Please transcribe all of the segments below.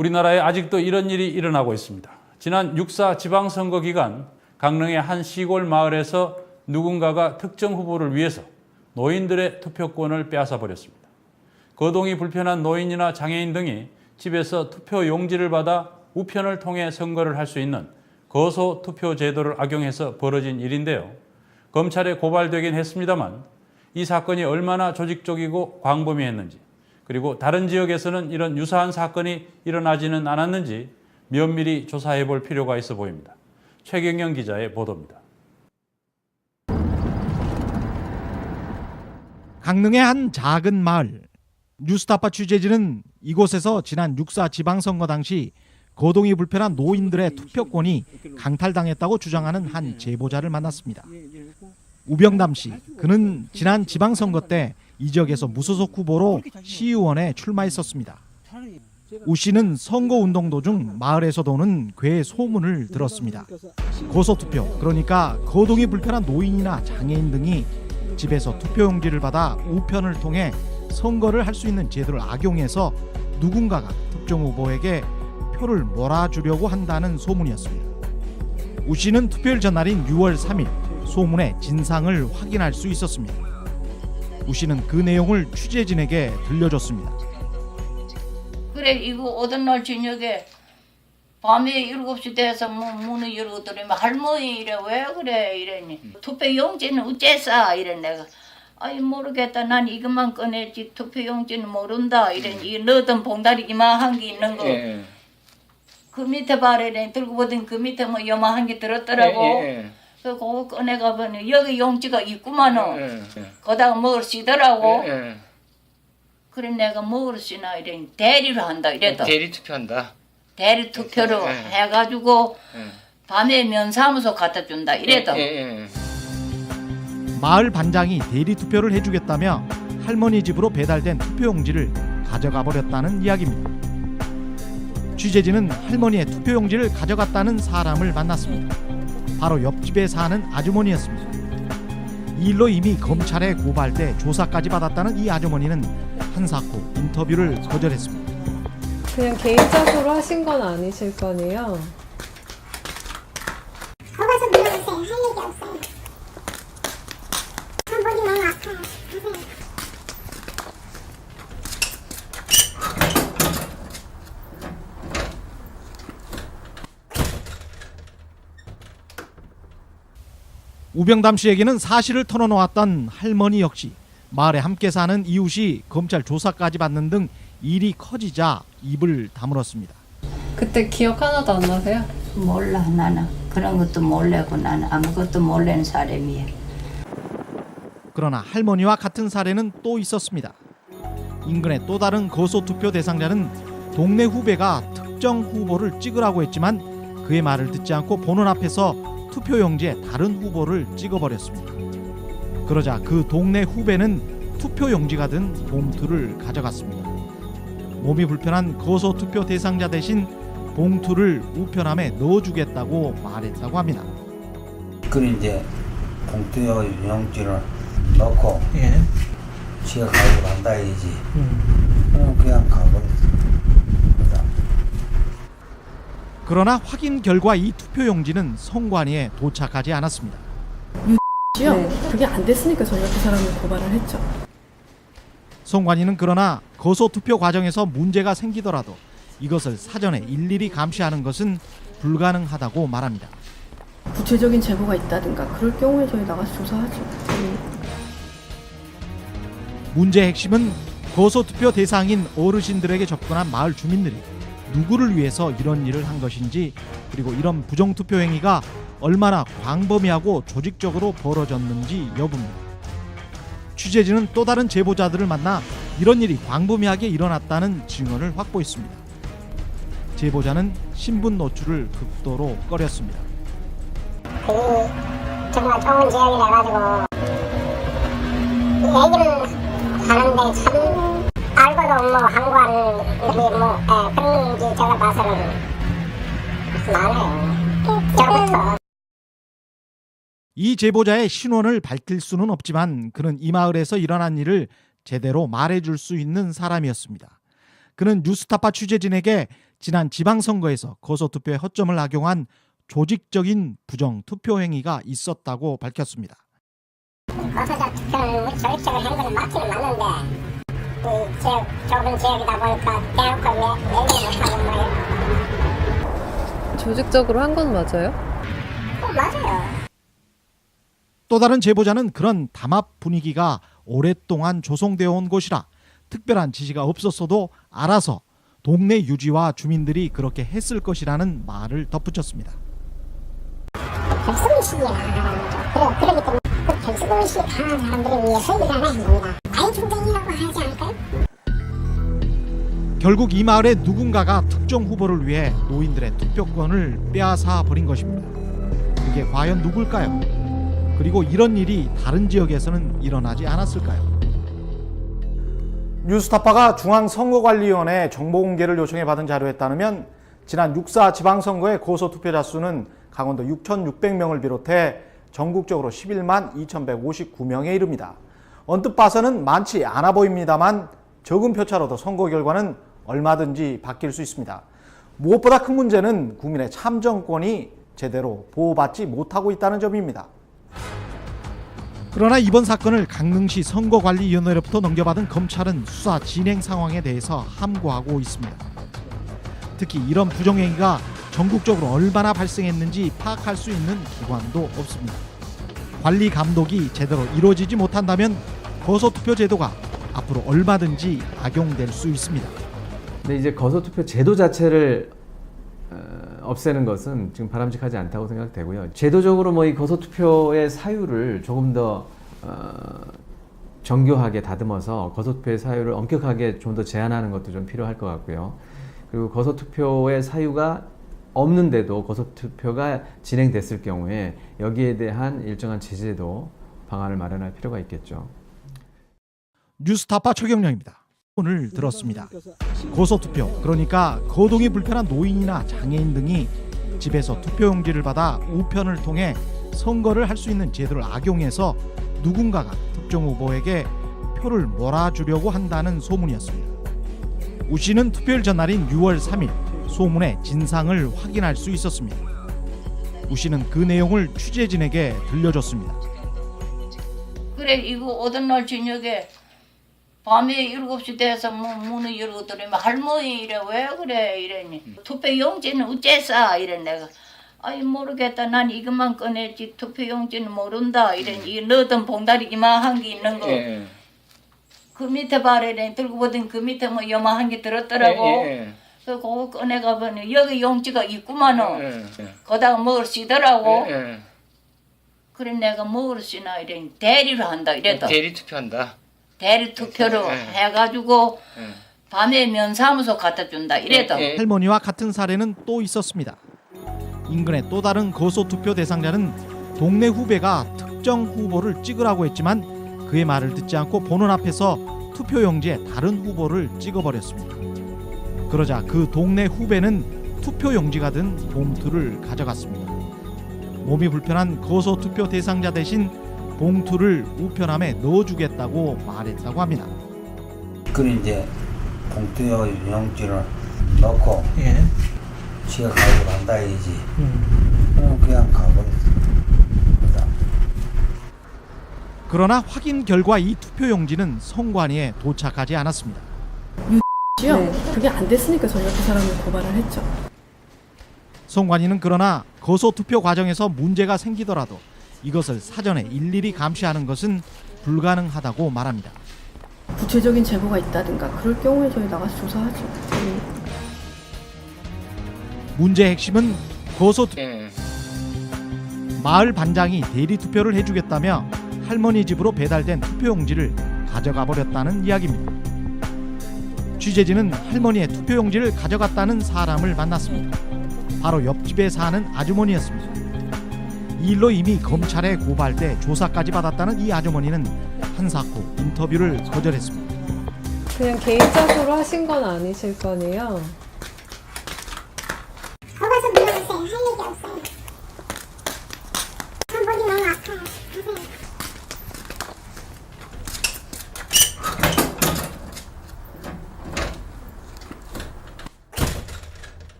우리나라에 아직도 이런 일이 일어나고 있습니다. 지난 6.4 지방선거 기간 강릉의 한 시골 마을에서 누군가가 특정 후보를 위해서 노인들의 투표권을 빼앗아 버렸습니다. 거동이 불편한 노인이나 장애인 등이 집에서 투표 용지를 받아 우편을 통해 선거를 할 수 있는 거소 투표 제도를 악용해서 벌어진 일인데요. 검찰에 고발되긴 했습니다만 이 사건이 얼마나 조직적이고 광범위했는지, 그리고 다른 지역에서는 이런 유사한 사건이 일어나지는 않았는지 면밀히 조사해 볼 필요가 있어 보입니다. 최경영 기자의 보도입니다. 강릉의 한 작은 마을. 뉴스타파 취재진은 이곳에서 지난 6.4 지방선거 당시 거동이 불편한 노인들의 투표권이 강탈당했다고 주장하는 한 제보자를 만났습니다. 우병담 씨, 그는 지난 지방선거 때 이 지역에서 무소속 후보로 시의원에 출마했었습니다. 우 씨는 선거운동 도중 마을에서 도는 괴 소문을 들었습니다. 거소투표, 그러니까 거동이 불편한 노인이나 장애인 등이 집에서 투표용지를 받아 우편을 통해 선거를 할 수 있는 제도를 악용해서 누군가가 특정 후보에게 표를 몰아주려고 한다는 소문이었습니다. 우 씨는 투표일 전날인 6월 3일 소문의 진상을 확인할 수 있었습니다. 우 씨는 그 내용을 취재진에게 들려줬습니다. 그래, 이거 오던 날 저녁에 밤에 7시 돼서 문을 열어더니 할머니 이래, 왜 그래 이래니, 투표용지는 어째서 이래. 내가 아이 모르겠다, 난 이것만 꺼내지 투표용지는 모른다 이래니. 너던 봉다리 이만한 게 있는 거 그 밑에 발에 들고 보더니 그 밑에 뭐 요만한 게 들었더라고. 그 그거 꺼내가 보니 여기 용지가 있구만은. 거다가 먹을 쓰더라고. 그래 내가 먹을 쓰나 이래. 대리로 한다 이래도. 대리 투표한다. 대리 투표로 해가지고 밤에 면사무소 갖다 준다 이래도. 마을 반장이 대리 투표를 해주겠다며 할머니 집으로 배달된 투표용지를 가져가 버렸다는 이야기입니다. 취재진은 할머니의 투표용지를 가져갔다는 사람을 만났습니다. 바로 옆집에 사는 아주머니였습니다. 이 일로 이미 검찰에 고발돼 조사까지 받았다는 이 아주머니는 한사코 인터뷰를 거절했습니다. 그냥 개인적으로 하신 건 아니실 거네요. 거기서 물어보세요. 할 얘기 없어요. 목이 너무 아파요. 가세요. 우병담 씨에게는 사실을 털어놓았던 할머니 역시 마을에 함께 사는 이웃이 검찰 조사까지 받는 등 일이 커지자 입을 다물었습니다. 그때 기억 하나도 안 나세요? 몰라, 나는 그런 것도 모르고 나는 아무것도 모르는 사람이야. 그러나 할머니와 같은 사례는 또 있었습니다. 인근의 또 다른 거소투표 대상자는 동네 후배가 특정 후보를 찍으라고 했지만 그의 말을 듣지 않고 보는 앞에서 투표용지에 다른 후보를 찍어버렸습니다. 그러자 그 동네 후배는 투표용지가 든 봉투를 가져갔습니다. 몸이 불편한 거소투표 대상자 대신 봉투를 우편함에 넣어주겠다고 말했다고 합니다. 그 이제 봉투에 용지를 넣고 지가 가지고 간다 이지. 그냥 가버렸어. 그러나 확인 결과 이 투표용지는 선관위에 도착하지 않았습니다. 네. 그게 안 됐으니까 저희가 그 사람을 고발을 했죠. 선관위는 그러나 거소투표 과정에서 문제가 생기더라도 이것을 사전에 일일이 감시하는 것은 불가능하다고 말합니다. 구체적인 제보가 있다든가 그럴 경우에 저희 나가서 조사하죠. 문제의 핵심은 거소투표 대상인 어르신들에게 접근한 마을 주민들이 누구를 위해서 이런 일을 한 것인지, 그리고 이런 부정투표 행위가 얼마나 광범위하고 조직적으로 벌어졌는지 여부입니다. 취재진은 또 다른 제보자들을 만나 이런 일이 광범위하게 일어났다는 증언을 확보했습니다. 제보자는 신분 노출을 극도로 꺼렸습니다. 정말 좋은 지역이라 가지고 얘기는 하는데 참 알고도 뭐 항구하는 그런지 제가 봐서는 많아요. 저부터. 이 제보자의 신원을 밝힐 수는 없지만 그는 이 마을에서 일어난 일을 제대로 말해줄 수 있는 사람이었습니다. 그는 뉴스타파 취재진에게 지난 지방선거에서 거소투표의 허점을 악용한 조직적인 부정 투표 행위가 있었다고 밝혔습니다. 거소적 투표는 우리 조직적으로 한 거는 맞기는 맞는데 이 지역, 좁은 지역이다 보니까 대놓고 얘기 못하고 뭐 조직적으로 한 건 맞아요? 맞아요. 또 다른 제보자는 그런 담합 분위기가 오랫동안 조성되어 온 곳이라 특별한 지시가 없었어도 알아서 동네 유지와 주민들이 그렇게 했을 것이라는 말을 덧붙였습니다. 백성식이야. 그러기 때문에 그 백성식 하는 사람들을 위해서 일하는 겁니다. 아이중쟁이라고 하지 않을까요? 결국 이 마을의 누군가가 특정 후보를 위해 노인들의 투표권을 빼앗아 버린 것입니다. 그게 과연 누굴까요? 그리고 이런 일이 다른 지역에서는 일어나지 않았을까요? 뉴스타파가 중앙선거관리위원회 정보 공개를 요청해 받은 자료에 따르면 지난 6.4 지방선거의 고소투표자 수는 강원도 6,600명을 비롯해 전국적으로 11만 2,159명에 이릅니다. 언뜻 봐서는 많지 않아 보입니다만 적은 표차로도 선거 결과는 얼마든지 바뀔 수 있습니다. 무엇보다 큰 문제는 국민의 참정권이 제대로 보호받지 못하고 있다는 점입니다. 그러나 이번 사건을 강릉시 선거관리위원회로부터 넘겨받은 검찰은 수사 진행 상황에 대해서 함구하고 있습니다. 특히 이런 부정행위가 전국적으로 얼마나 발생했는지 파악할 수 있는 기관도 없습니다. 관리 감독이 제대로 이루어지지 못한다면 거소투표 제도가 앞으로 얼마든지 악용될 수 있습니다. 근데 이제 거소투표 제도 자체를 없애는 것은 지금 바람직하지 않다고 생각되고요. 제도적으로 뭐 이 거소투표의 사유를 조금 더 정교하게 다듬어서 거소투표의 사유를 엄격하게 좀 더 제한하는 것도 좀 필요할 것 같고요. 그리고 거소투표의 사유가 없는데도 거소투표가 진행됐을 경우에 여기에 대한 일정한 제재도 방안을 마련할 필요가 있겠죠. 뉴스타파 최경령입니다. 오늘 들었습니다. 고소투표, 그러니까 거동이 불편한 노인이나 장애인 등이 집에서 투표용지를 받아 우편을 통해 선거를 할 수 있는 제도를 악용해서 누군가가 특정 후보에게 표를 몰아주려고 한다는 소문이었습니다. 우 씨는 투표일 전날인 6월 3일 소문의 진상을 확인할 수 있었습니다. 우 씨는 그 내용을 취재진에게 들려줬습니다. 그래 이거 오던 날 저녁에 밤에 7시 돼서 뭐 문을 열어더니 할머니 이래 왜 그래 이랬니 투표용지는 어째서 이래 내가 아이 모르겠다 난 이것만 꺼냈지 투표용지는 모른다 이랬니 넣었던 봉다리 이만한 게 있는 거 그 밑에 발에 들고 보더니 그 밑에 뭐 요만한 게 들었더라고 그 그거 꺼내가 보니 여기 용지가 있구만은 거다가 먹을 쓰더라고 그래 내가 먹을 쓰나 이랬니 대리로 한다 이래도 대리 투표한다. 대리 투표로 해가지고 밤에 면사무소 갖다 준다 이래도 할머니와 같은 사례는 또 있었습니다. 인근의 또 다른 거소투표 대상자는 동네 후배가 특정 후보를 찍으라고 했지만 그의 말을 듣지 않고 보는 앞에서 투표용지에 다른 후보를 찍어버렸습니다. 그러자 그 동네 후배는 투표용지가 든 봉투를 가져갔습니다. 몸이 불편한 거소투표 대상자 대신 봉투를 우편함에 넣어주겠다고 말했다고 합니다. 그래 이제 봉투에 용지를 넣고 지가 가지고 간다 이지. 그냥 가버렸어. 그러나 확인 결과 이 투표용지는 선관위에 도착하지 않았습니다. 네. 그게 안 됐으니까 저희가 그 사람을 고발을 했죠. 선관위는 그러나 거소투표 과정에서 문제가 생기더라도 이것을 사전에 일일이 감시하는 것은 불가능하다고 말합니다. 구체적인 제보가 있다든가 그럴 경우에 저희 나가서 조사하죠. 문제의 핵심은 마을 반장이 대리 투표를 해주겠다며 할머니 집으로 배달된 투표용지를 가져가 버렸다는 이야기입니다. 취재진은 할머니의 투표용지를 가져갔다는 사람을 만났습니다. 바로 옆집에 사는 아주머니였습니다. 이 일로 이미 검찰에 고발돼 조사까지 받았다는 이 아주머니는 한사코 인터뷰를 거절했습니다. 그냥 개인적으로 하신 건 아니실 거네요. 거기서 물어보세요. 할 얘기 없어요. 한 보기 너무 아파요. 가세요.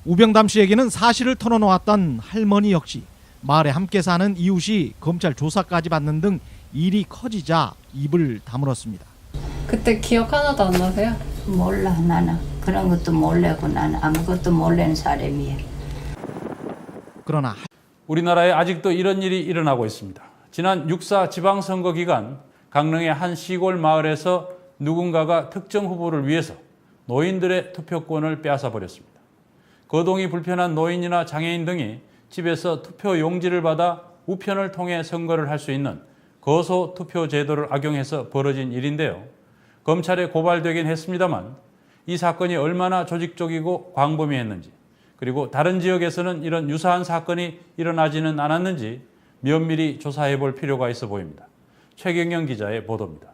우병담 씨에게는 사실을 털어놓았던 할머니 역시 마을에 함께 사는 이웃이 검찰 조사까지 받는 등 일이 커지자 입을 다물었습니다. 그때 기억 하나도 안 나세요? 몰라 나는 그런 것도 모르고 나는 아무것도 모르는 사람이야. 그러나 우리나라에 아직도 이런 일이 일어나고 있습니다. 지난 6.4 지방선거 기간 강릉의 한 시골 마을에서 누군가가 특정 후보를 위해서 노인들의 투표권을 빼앗아 버렸습니다. 거동이 불편한 노인이나 장애인 등이 집에서 투표 용지를 받아 우편을 통해 선거를 할 수 있는 거소 투표 제도를 악용해서 벌어진 일인데요. 검찰에 고발되긴 했습니다만 이 사건이 얼마나 조직적이고 광범위했는지, 그리고 다른 지역에서는 이런 유사한 사건이 일어나지는 않았는지 면밀히 조사해 볼 필요가 있어 보입니다. 최경영 기자의 보도입니다.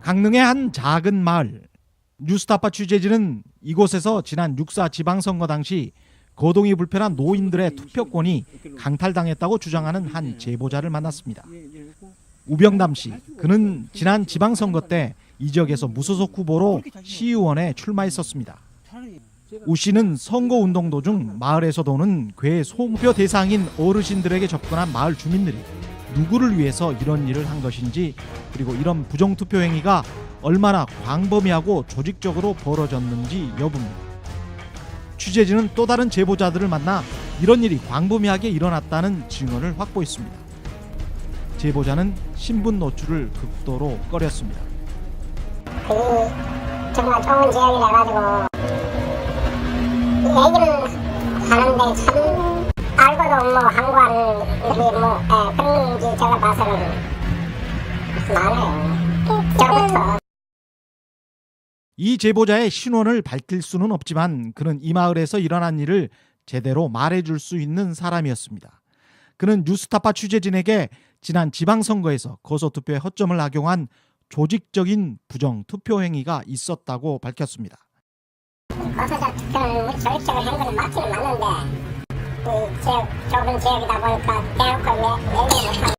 강릉의 한 작은 마을, 뉴스타파 취재진은 이곳에서 지난 6.4 지방선거 당시 거동이 불편한 노인들의 투표권이 강탈당했다고 주장하는 한 제보자를 만났습니다. 우병담 씨, 그는 지난 지방선거 때 이 지역에서 무소속 후보로 시의원에 출마했었습니다. 우 씨는 선거운동 도중 마을에서 도는 괴 송표 대상인 어르신들에게 접근한 마을 주민들이 누구를 위해서 이런 일을 한 것인지, 그리고 이런 부정투표 행위가 얼마나 광범위하고 조직적으로 벌어졌는지 여부입니다. 취재진은 또 다른 제보자들을 만나 이런 일이 광범위하게 일어났다는 증언을 확보했습니다. 제보자는 신분 노출을 극도로 꺼렸습니다. 정말 좋은 지역이라가지고 얘기는 하는데 참 알고도 뭐 항구하는 그런지 제가 봐서는 많아요. 저부터. 이 제보자의 신원을 밝힐 수는 없지만 그는 이 마을에서 일어난 일을 제대로 말해줄 수 있는 사람이었습니다. 그는 뉴스타파 취재진에게 지난 지방선거에서 거소투표의 허점을 악용한 조직적인 부정투표 행위가 있었다고 밝혔습니다. 거소자 투표는 우리 조직적으로 한 건 맞기는 맞는데 그 지역 좁은 지역이다 보니까 대놓고 매일 못하고